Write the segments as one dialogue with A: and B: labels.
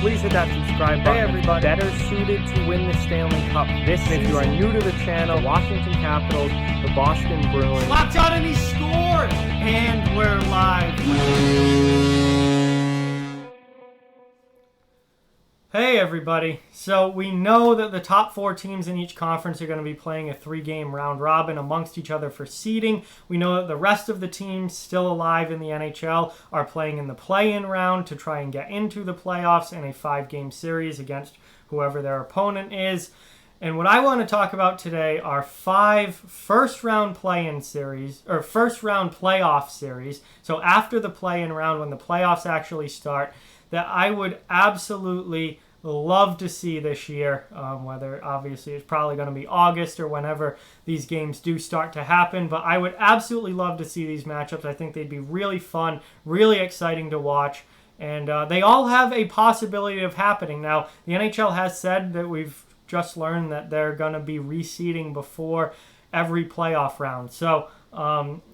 A: please hit that subscribe button.
B: Hey everybody.
A: Better suited to win the Stanley Cup this season. If you are new to the channel, Washington Capitals, the Boston Bruins.
B: Locked on and he scored! And we're live. Hey everybody. So we know that the top 4 teams in each conference are going to be playing a 3-game round robin amongst each other for seeding. We know that the rest of the teams still alive in the NHL are playing in the play-in round to try and get into the playoffs in a 5-game series against whoever their opponent is. And what I want to talk about today are 5 first-round play-in series, or first-round playoff series. So after the play-in round, when the playoffs actually start, that I would absolutely love to see this year, whether obviously it's probably going to be August or whenever these games do start to happen, but I would absolutely love to see these matchups. I think they'd be really fun, really exciting to watch, and they all have a possibility of happening. Now, the NHL has said that we've just learned that they're going to be reseeding before every playoff round, so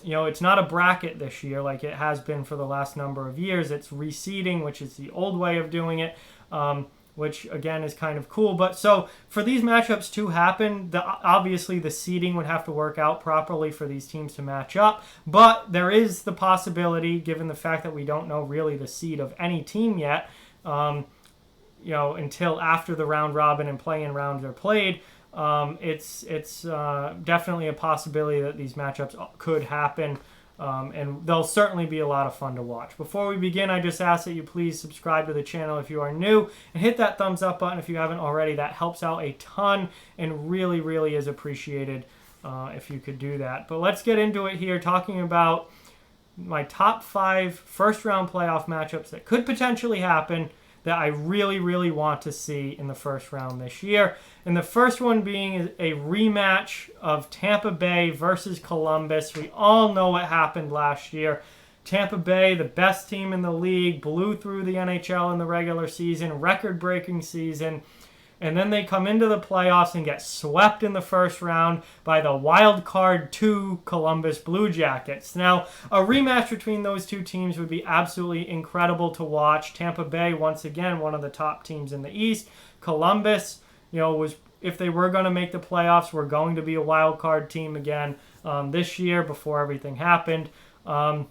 B: it's not a bracket this year like it has been for the last number of years. It's reseeding, which is the old way of doing it, which again is kind of cool. But so for these matchups to happen, obviously the seeding would have to work out properly for these teams to match up. But there is the possibility, given the fact that we don't know really the seed of any team yet, until after the round robin and play-in rounds are played. It's definitely a possibility that these matchups could happen, and they'll certainly be a lot of fun to watch. Before we begin, I just ask that you please subscribe to the channel if you are new, and hit that thumbs up button if you haven't already. That helps out a ton and really, really is appreciated if you could do that. But let's get into it here, talking about my top 5 first-round playoff matchups that could potentially happen that I really, really want to see in the first round this year. And the first one being a rematch of Tampa Bay versus Columbus. We all know what happened last year. Tampa Bay, the best team in the league, blew through the NHL in the regular season, record-breaking season. And then they come into the playoffs and get swept in the first round by the wild card 2 Columbus Blue Jackets. Now, a rematch between those two teams would be absolutely incredible to watch. Tampa Bay, once again, one of the top teams in the East. Columbus, was, if they were going to make the playoffs, were going to be a wild card team again this year before everything happened. A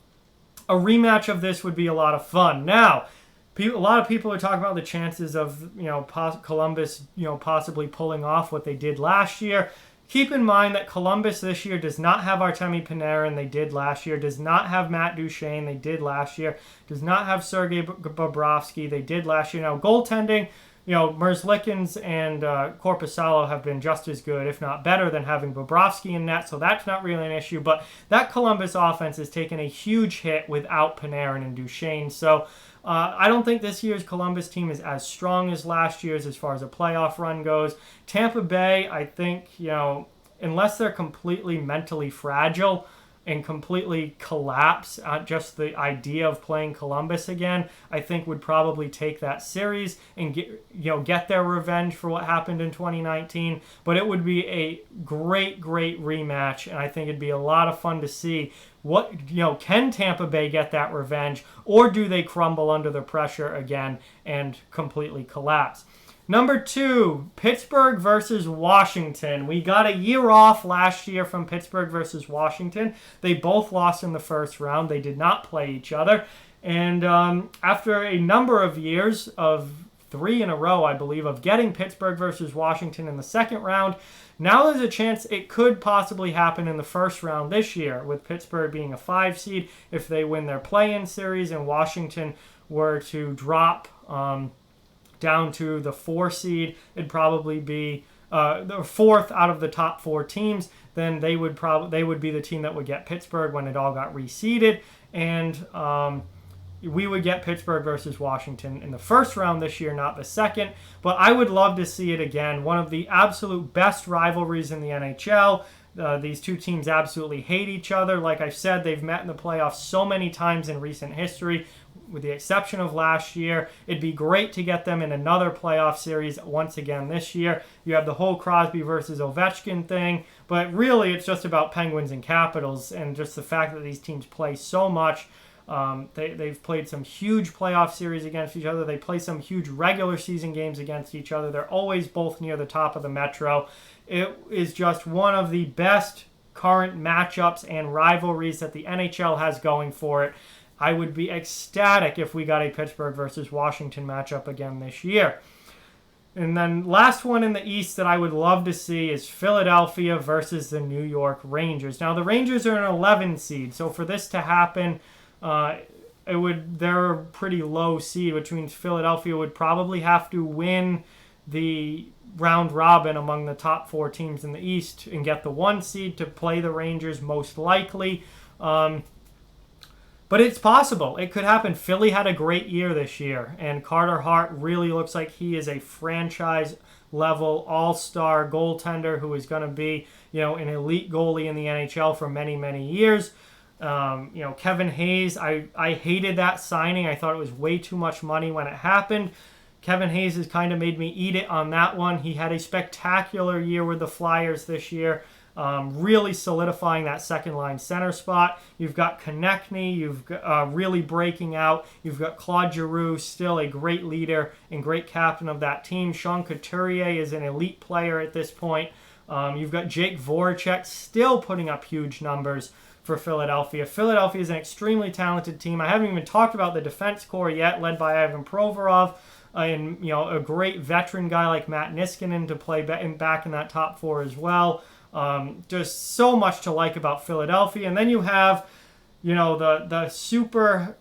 B: rematch of this would be a lot of fun. Now, a lot of people are talking about the chances of, Columbus, possibly pulling off what they did last year. Keep in mind that Columbus this year does not have Artemi Panarin, they did last year. Does not have Matt Duchene, they did last year. Does not have Sergei Bobrovsky, they did last year. Now, goaltending, Merzlikins and Korpisalo have been just as good, if not better, than having Bobrovsky in net, so that's not really an issue. But that Columbus offense has taken a huge hit without Panarin and Duchene, so I don't think this year's Columbus team is as strong as last year's as far as a playoff run goes. Tampa Bay, I think, unless they're completely mentally fragile and completely collapse at just the idea of playing Columbus again, I think would probably take that series and get their revenge for what happened in 2019. But it would be a great, great rematch, and I think it'd be a lot of fun to see. Can Tampa Bay get that revenge, or do they crumble under the pressure again and completely collapse? Number 2, Pittsburgh versus Washington. We got a year off last year from Pittsburgh versus Washington. They both lost in the first round. They did not play each other. And after a number of years of 3 in a row, I believe, of getting Pittsburgh versus Washington in the second round, now there's a chance it could possibly happen in the first round this year, with Pittsburgh being a 5 seed if they win their play-in series and Washington were to drop down to the 4 seed. It'd probably be the 4th out of the top 4 teams. Then they would be the team that would get Pittsburgh when it all got reseeded, and we would get Pittsburgh versus Washington in the first round this year, not the second. But I would love to see it again. One of the absolute best rivalries in the NHL. These two teams absolutely hate each other. Like I said, they've met in the playoffs so many times in recent history, with the exception of last year. It'd be great to get them in another playoff series once again this year. You have the whole Crosby versus Ovechkin thing, but really it's just about Penguins and Capitals, and just the fact that these teams play so much. They've played some huge playoff series against each other. They play some huge regular season games against each other. They're always both near the top of the Metro. It is just one of the best current matchups and rivalries that the NHL has going for it. I would be ecstatic if we got a Pittsburgh versus Washington matchup again this year. And then last one in the East that I would love to see is Philadelphia versus the New York Rangers. Now, the Rangers are an 11 seed, so for this to happen, they're a pretty low seed, which means Philadelphia would probably have to win the round robin among the top 4 teams in the East and get the 1 seed to play the Rangers most likely. But it's possible. It could happen. Philly had a great year this year, and Carter Hart really looks like he is a franchise-level all-star goaltender who is going to be, an elite goalie in the NHL for many, many years. Kevin Hayes, I hated that signing. I thought it was way too much money when it happened. Kevin Hayes has kind of made me eat it on that one. He had a spectacular year with the Flyers this year. Really solidifying that second-line center spot. You've got Konechny, you've got, really breaking out. You've got Claude Giroux, still a great leader and great captain of that team. Sean Couturier is an elite player at this point. You've got Jake Voracek still putting up huge numbers for Philadelphia. Philadelphia is an extremely talented team. I haven't even talked about the defense core yet, led by Ivan Provorov. And a great veteran guy like Matt Niskanen to play back in that top 4 as well. Just so much to like about Philadelphia. And then you have, the super,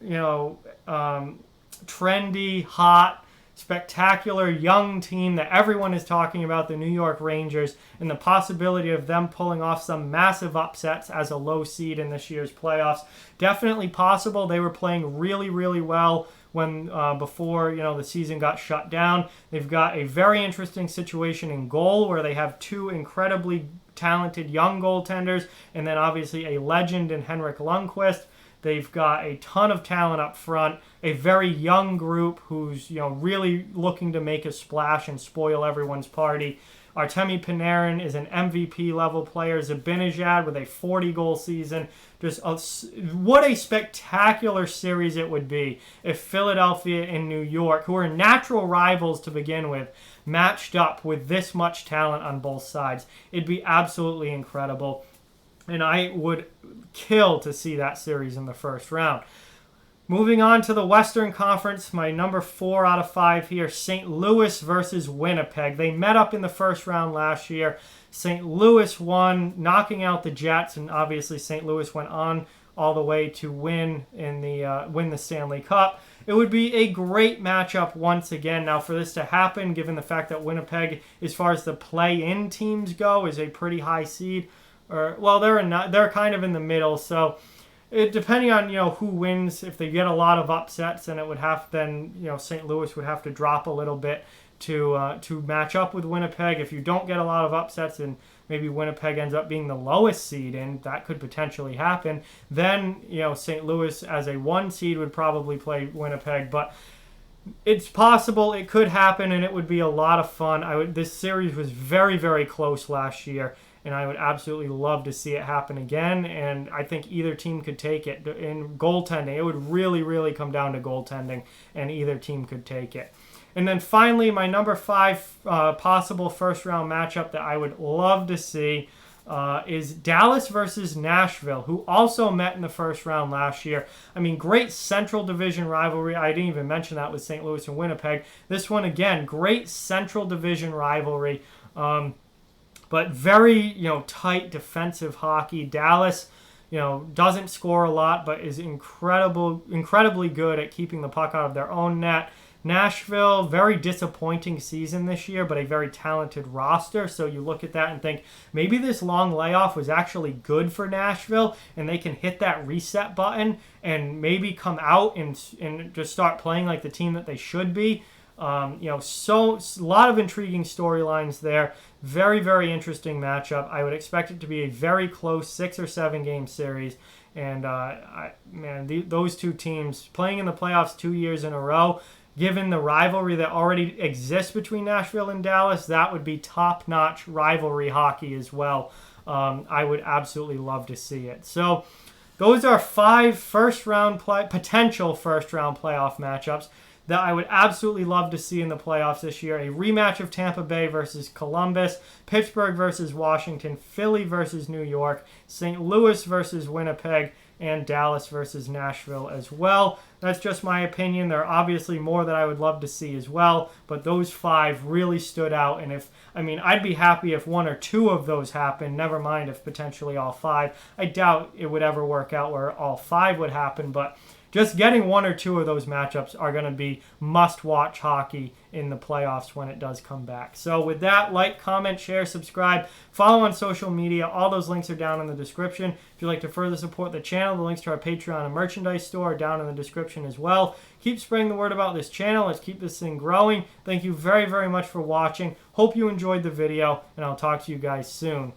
B: trendy, hot, spectacular young team that everyone is talking about, the New York Rangers, and the possibility of them pulling off some massive upsets as a low seed in this year's playoffs. Definitely possible. They were playing really, really well when before the season got shut down. They've got a very interesting situation in goal where they have 2 incredibly talented young goaltenders, and then obviously a legend in Henrik Lundqvist. They've got a ton of talent up front, a very young group who's really looking to make a splash and spoil everyone's party. Artemi Panarin is an MVP level player. Zibanejad with a 40-goal season. What a spectacular series it would be if Philadelphia and New York, who are natural rivals to begin with, matched up with this much talent on both sides. It'd be absolutely incredible. And I would kill to see that series in the first round. Moving on to the Western Conference, my number 4 out of 5 here, St. Louis versus Winnipeg. They met up in the first round last year. St. Louis won, knocking out the Jets, and obviously St. Louis went on all the way to win the Stanley Cup. It would be a great matchup once again. Now, for this to happen, given the fact that Winnipeg, as far as the play-in teams go, is a pretty high seed, they're kind of in the middle, so depending on who wins, if they get a lot of upsets, then St. Louis would have to drop a little bit to match up with Winnipeg. If you don't get a lot of upsets and maybe Winnipeg ends up being the lowest seed, and that could potentially happen, then St. Louis as a 1 seed would probably play Winnipeg. But it's possible, it could happen, and it would be a lot of fun. This series was very, very close last year, and I would absolutely love to see it happen again, and I think either team could take it. In goaltending, it would really, really come down to goaltending, and either team could take it. And then finally, my number 5 possible first-round matchup that I would love to see is Dallas versus Nashville, who also met in the first round last year. I mean, great Central Division rivalry. I didn't even mention that with St. Louis and Winnipeg. This one, again, great Central Division rivalry. But very, tight defensive hockey. Dallas, doesn't score a lot, but is incredibly good at keeping the puck out of their own net. Nashville, very disappointing season this year, but a very talented roster. So you look at that and think, maybe this long layoff was actually good for Nashville, and they can hit that reset button and maybe come out and just start playing like the team that they should be. So a lot of intriguing storylines there. Very, very interesting matchup. I would expect it to be a very close 6 or 7 game series. And those two teams playing in the playoffs 2 years in a row, given the rivalry that already exists between Nashville and Dallas, that would be top-notch rivalry hockey as well. I would absolutely love to see it. So those are 5 potential first-round playoff matchups that I would absolutely love to see in the playoffs this year. A rematch of Tampa Bay versus Columbus, Pittsburgh versus Washington, Philly versus New York, St. Louis versus Winnipeg, and Dallas versus Nashville as well. That's just my opinion. There are obviously more that I would love to see as well, but those 5 really stood out. And I'd be happy if 1 or 2 of those happened, never mind if potentially all 5. I doubt it would ever work out where all 5 would happen, but just getting 1 or 2 of those matchups are going to be must-watch hockey in the playoffs when it does come back. So with that, like, comment, share, subscribe, follow on social media. All those links are down in the description. If you'd like to further support the channel, the links to our Patreon and merchandise store are down in the description as well. Keep spreading the word about this channel. Let's keep this thing growing. Thank you very, very much for watching. Hope you enjoyed the video, and I'll talk to you guys soon.